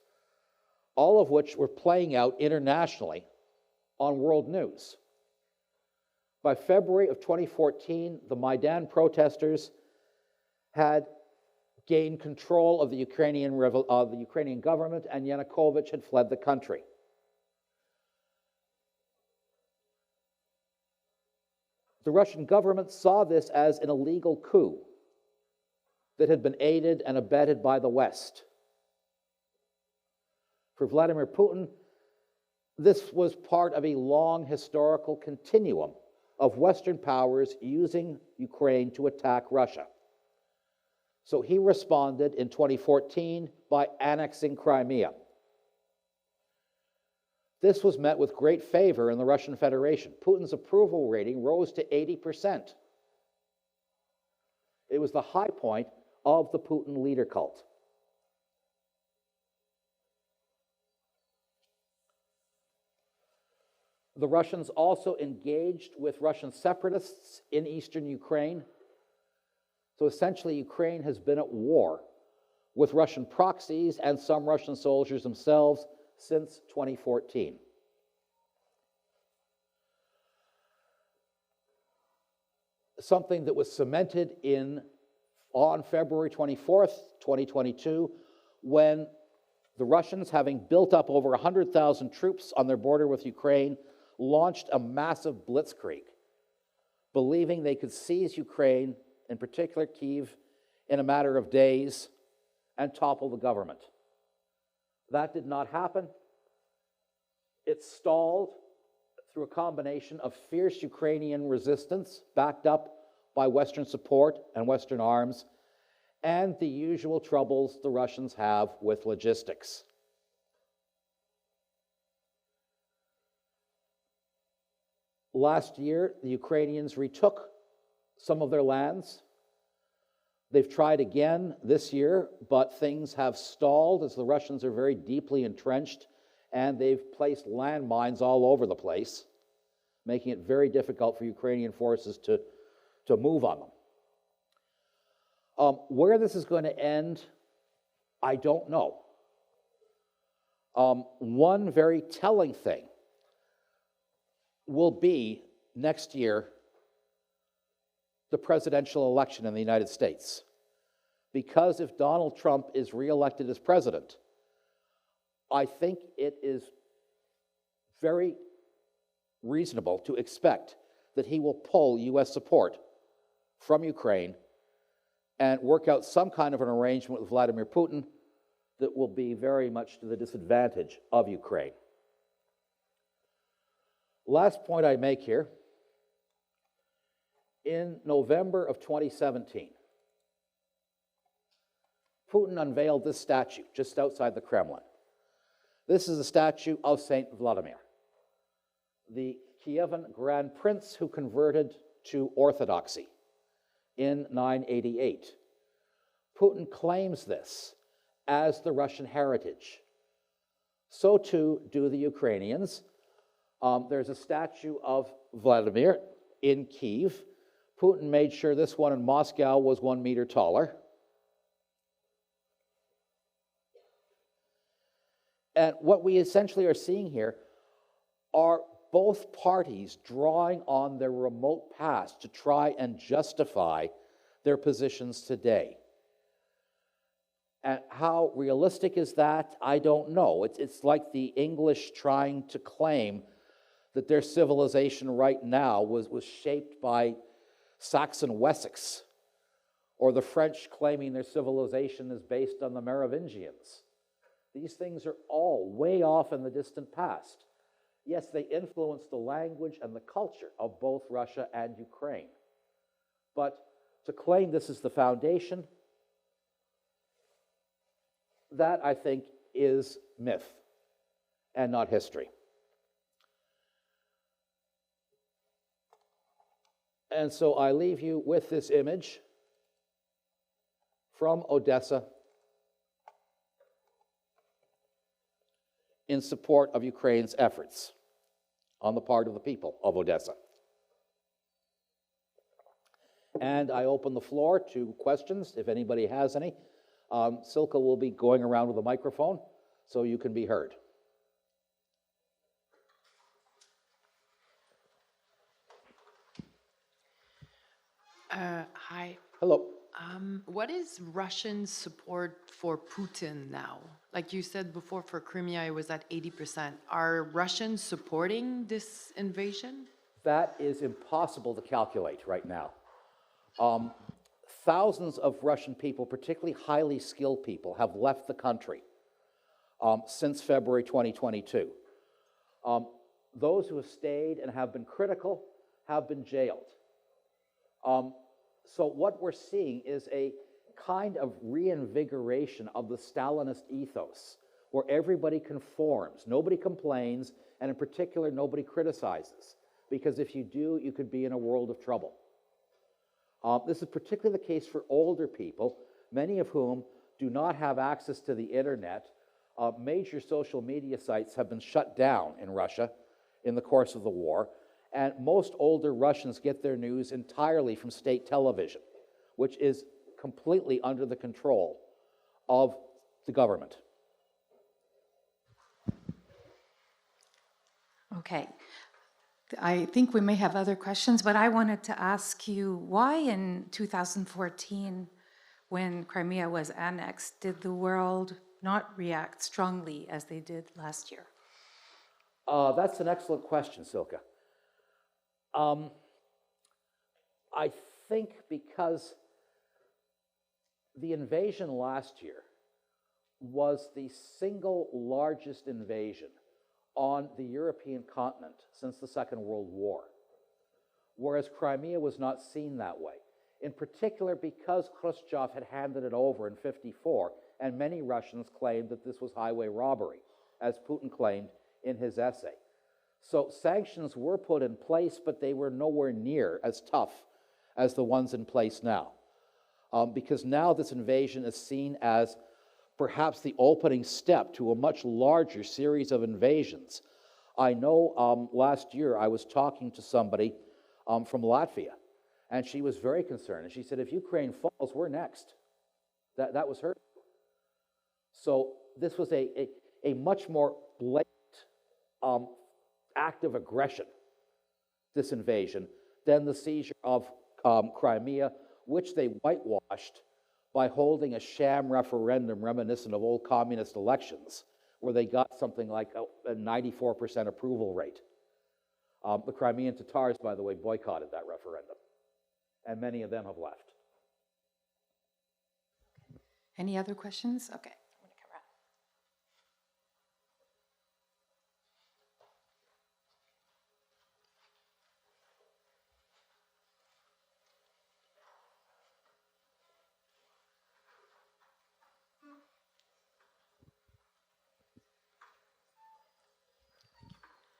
all of which were playing out internationally on world news. By February of 2014, the Maidan protesters had gained control of the Ukrainian government, and Yanukovych had fled the country. The Russian government saw this as an illegal coup that had been aided and abetted by the West. For Vladimir Putin, this was part of a long historical continuum of Western powers using Ukraine to attack Russia. So he responded in 2014 by annexing Crimea. This was met with great favor in the Russian Federation. Putin's approval rating rose to 80%. It was the high point of the Putin leader cult. The Russians also engaged with Russian separatists in eastern Ukraine. So essentially, Ukraine has been at war with Russian proxies and some Russian soldiers themselves since 2014. Something that was cemented in on February 24th, 2022, when the Russians, having built up over 100,000 troops on their border with Ukraine, launched a massive blitzkrieg, believing they could seize Ukraine, in particular Kyiv, in a matter of days and topple the government. That did not happen. It stalled through a combination of fierce Ukrainian resistance, backed up by Western support and Western arms, and the usual troubles the Russians have with logistics. Last year, the Ukrainians retook some of their lands. They've tried again this year, but things have stalled as the Russians are very deeply entrenched, and they've placed landmines all over the place, making it very difficult for Ukrainian forces to move on them. Where this is going to end, I don't know. One very telling thing will be next year the presidential election in the United States. Because if Donald Trump is reelected as president, I think it is very reasonable to expect that he will pull U.S. support from Ukraine and work out some kind of an arrangement with Vladimir Putin that will be very much to the disadvantage of Ukraine. Last point I make here, in November of 2017, Putin unveiled this statue just outside the Kremlin. This is a statue of Saint Vladimir, the Kievan Grand Prince who converted to Orthodoxy in 988. Putin claims this as the Russian heritage. So too do the Ukrainians. There's a statue of Vladimir in Kyiv. Putin made sure this one in Moscow was 1 meter taller. And what we essentially are seeing here are both parties drawing on their remote past to try and justify their positions today. And how realistic is that? I don't know. It's like the English trying to claim that their civilization right now was shaped by Saxon Wessex, or the French claiming their civilization is based on the Merovingians. These things are all way off in the distant past. Yes, they influence the language and the culture of both Russia and Ukraine. But to claim this is the foundation, that, I think, is myth and not history. And so I leave you with this image from Odessa in support of Ukraine's efforts on the part of the people of Odessa. And I open the floor to questions, if anybody has any. Silke will be going around with a microphone so you can be heard. Hi. Hello. What is Russian support for Putin now? Like you said before, for Crimea, it was at 80%. Are Russians supporting this invasion? That is impossible to calculate right now. Thousands of Russian people, particularly highly skilled people, have left the country since February 2022. Those who have stayed and have been critical have been jailed. So what we're seeing is a kind of reinvigoration of the Stalinist ethos, where everybody conforms, nobody complains, and in particular, nobody criticizes. Because if you do, you could be in a world of trouble. This is particularly the case for older people, many of whom do not have access to the internet. Major social media sites have been shut down in Russia in the course of the war, and most older Russians get their news entirely from state television, which is completely under the control of the government. Okay. I think we may have other questions, but I wanted to ask you why in 2014 when Crimea was annexed, did the world not react strongly as they did last year? That's an excellent question, Silke. I think because the invasion last year was the single largest invasion on the European continent since the Second World War, whereas Crimea was not seen that way. In particular because Khrushchev had handed it over in '54, and many Russians claimed that this was highway robbery, as Putin claimed in his essay. So sanctions were put in place, but they were nowhere near as tough as the ones in place now. Because now this invasion is seen as perhaps the opening step to a much larger series of invasions. I know last year I was talking to somebody from Latvia, and she was very concerned. And she said, if Ukraine falls, we're next. That was her. So this was a much more blatant act of aggression, this invasion, than the seizure of Crimea, which they whitewashed by holding a sham referendum reminiscent of old communist elections, where they got something like a 94% approval rate. The Crimean Tatars, by the way, boycotted that referendum, and many of them have left. Any other questions? Okay, I'm going to come around.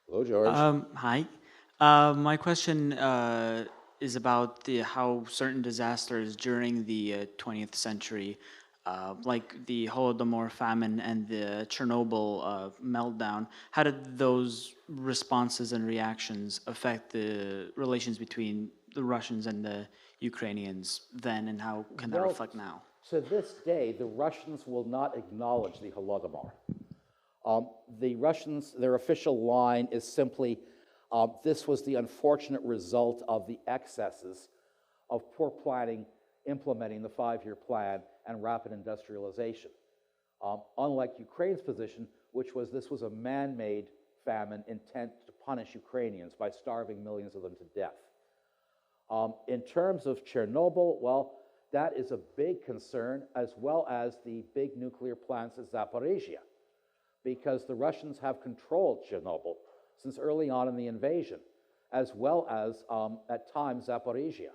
Hello, George. Hi. My question is about how certain disasters during the 20th century, like the Holodomor famine and the Chernobyl meltdown, how did those responses and reactions affect the relations between the Russians and the Ukrainians then, and how can that reflect now? To this day, the Russians will not acknowledge the Holodomor. The Russians, their official line is simply, this was the unfortunate result of the excesses of poor planning, implementing the 5-year plan, and rapid industrialization. Unlike Ukraine's position, which was this was a man-made famine intent to punish Ukrainians by starving millions of them to death. In terms of Chernobyl, well, that is a big concern, as well as the big nuclear plants at Zaporizhia, because the Russians have controlled Chernobyl since early on in the invasion, as well as, at times, Zaporizhia.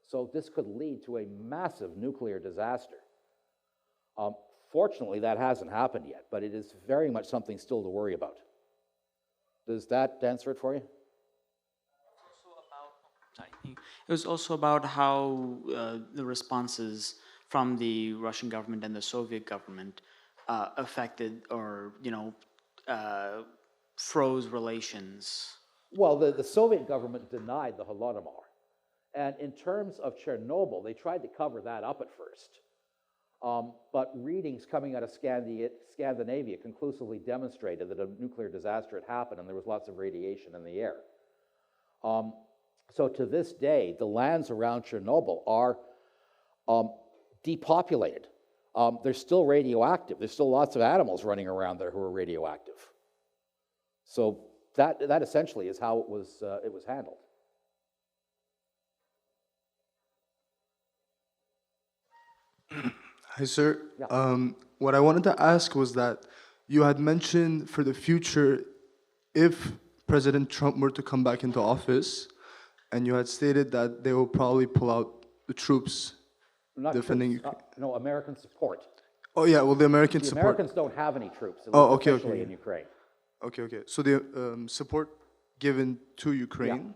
So this could lead to a massive nuclear disaster. Fortunately, that hasn't happened yet, but it is very much something still to worry about. Does that answer it for you? It was also about how the responses from the Russian government and the Soviet government affected or, froze relations. Well, the Soviet government denied the Holodomor. And in terms of Chernobyl, they tried to cover that up at first. But readings coming out of Scandinavia conclusively demonstrated that a nuclear disaster had happened and there was lots of radiation in the air. So to this day, the lands around Chernobyl are depopulated. They're still radioactive. There's still lots of animals running around there who are radioactive. So that essentially is how it was handled. Hi, sir. Yeah. What I wanted to ask was that you had mentioned for the future, if President Trump were to come back into office, and you had stated that they will probably pull out the troops Not defending troops, no, American support. Oh, yeah, well, the American The support. Americans don't have any troops, at Oh, least okay, officially okay. in Ukraine. Okay. So the support given to Ukraine,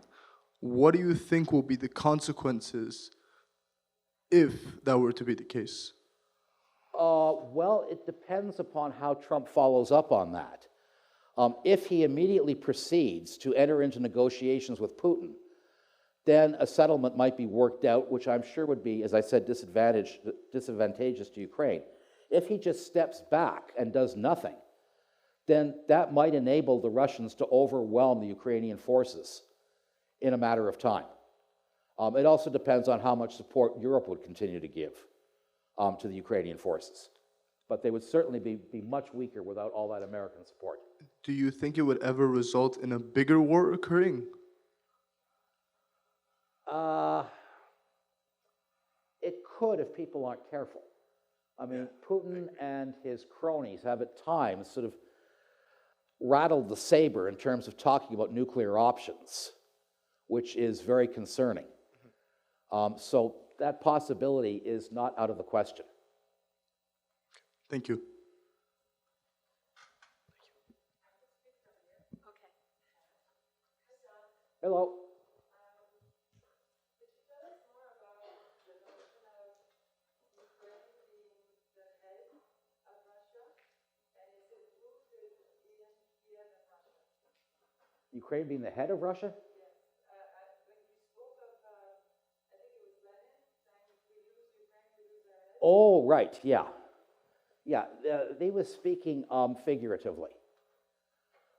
what do you think will be the consequences if that were to be the case? Well, it depends upon how Trump follows up on that. If he immediately proceeds to enter into negotiations with Putin, then a settlement might be worked out, which I'm sure would be, as I said, disadvantageous to Ukraine. If he just steps back and does nothing, then that might enable the Russians to overwhelm the Ukrainian forces in a matter of time. It also depends on how much support Europe would continue to give. to the Ukrainian forces. But they would certainly be much weaker without all that American support. Do you think it would ever result in a bigger war occurring? It could if people aren't careful. I mean, Putin and his cronies have at times sort of rattled the saber in terms of talking about nuclear options, which is very concerning. So that possibility is not out of the question. Thank you. Hello. Ukraine being the head of Russia? Oh, right, yeah. Yeah, they were speaking figuratively.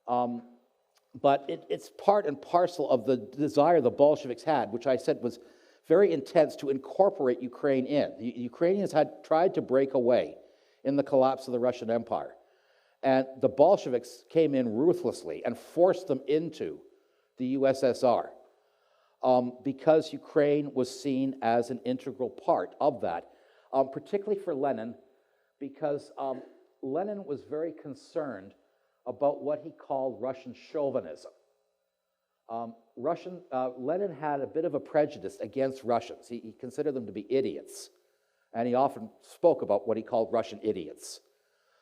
But it's part and parcel of the desire the Bolsheviks had, which I said was very intense, to incorporate Ukraine in. The Ukrainians had tried to break away in the collapse of the Russian Empire. And the Bolsheviks came in ruthlessly and forced them into the USSR because Ukraine was seen as an integral part of that, particularly for Lenin, because Lenin was very concerned about what he called Russian chauvinism. Lenin had a bit of a prejudice against Russians. He considered them to be idiots, and he often spoke about what he called Russian idiots.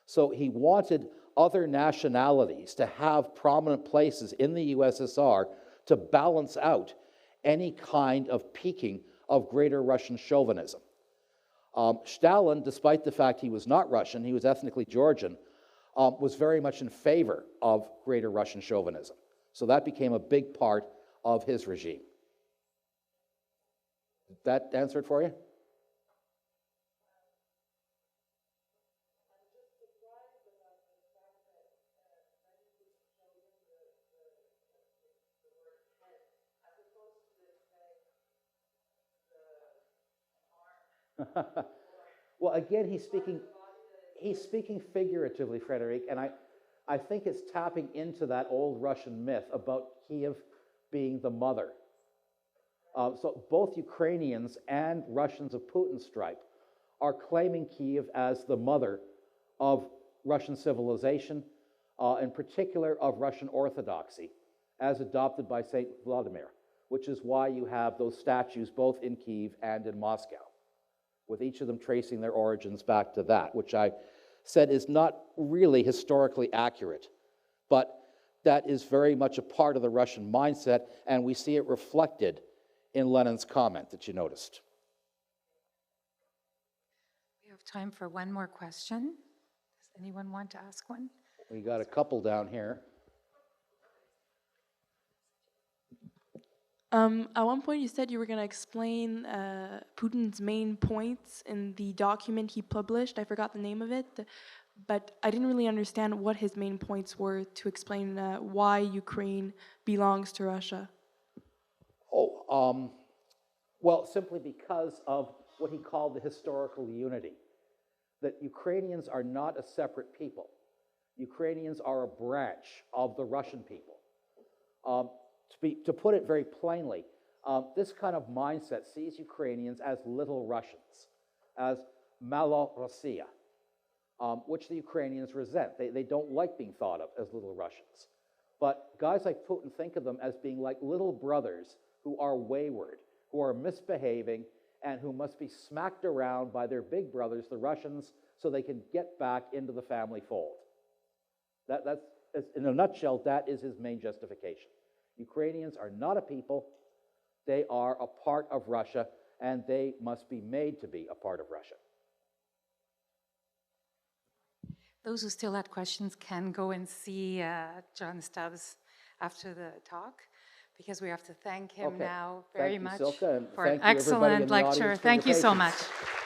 So he wanted other nationalities to have prominent places in the USSR to balance out any kind of peaking of greater Russian chauvinism. Stalin, despite the fact he was not Russian, he was ethnically Georgian, was very much in favor of greater Russian chauvinism. So that became a big part of his regime. Did that answer it for you? Well, again, he's speaking figuratively, Frederic, and I think it's tapping into that old Russian myth about Kiev being the mother. So both Ukrainians and Russians of Putin's stripe are claiming Kiev as the mother of Russian civilization, in particular of Russian Orthodoxy, as adopted by Saint Vladimir, which is why you have those statues both in Kiev and in Moscow, with each of them tracing their origins back to that, which I said is not really historically accurate, but that is very much a part of the Russian mindset, and we see it reflected in Lenin's comment that you noticed. We have time for one more question. Does anyone want to ask one? We got a couple down here. At one point, you said you were going to explain Putin's main points in the document he published. I forgot the name of it, but I didn't really understand what his main points were to explain why Ukraine belongs to Russia. Well, simply because of what he called the historical unity, that Ukrainians are not a separate people. Ukrainians are a branch of the Russian people. To put it very plainly, this kind of mindset sees Ukrainians as little Russians, as Malo Rossiya, which the Ukrainians resent. They don't like being thought of as little Russians. But guys like Putin think of them as being like little brothers who are wayward, who are misbehaving, and who must be smacked around by their big brothers, the Russians, so they can get back into the family fold. That's, in a nutshell, that is his main justification. Ukrainians are not a people. They are a part of Russia, and they must be made to be a part of Russia. Those who still had questions can go and see John Stubbs after the talk, because we have to thank him now very much Silke, and for an thank you, everybody in excellent the audience, lecture. for Thank your you so patience. much.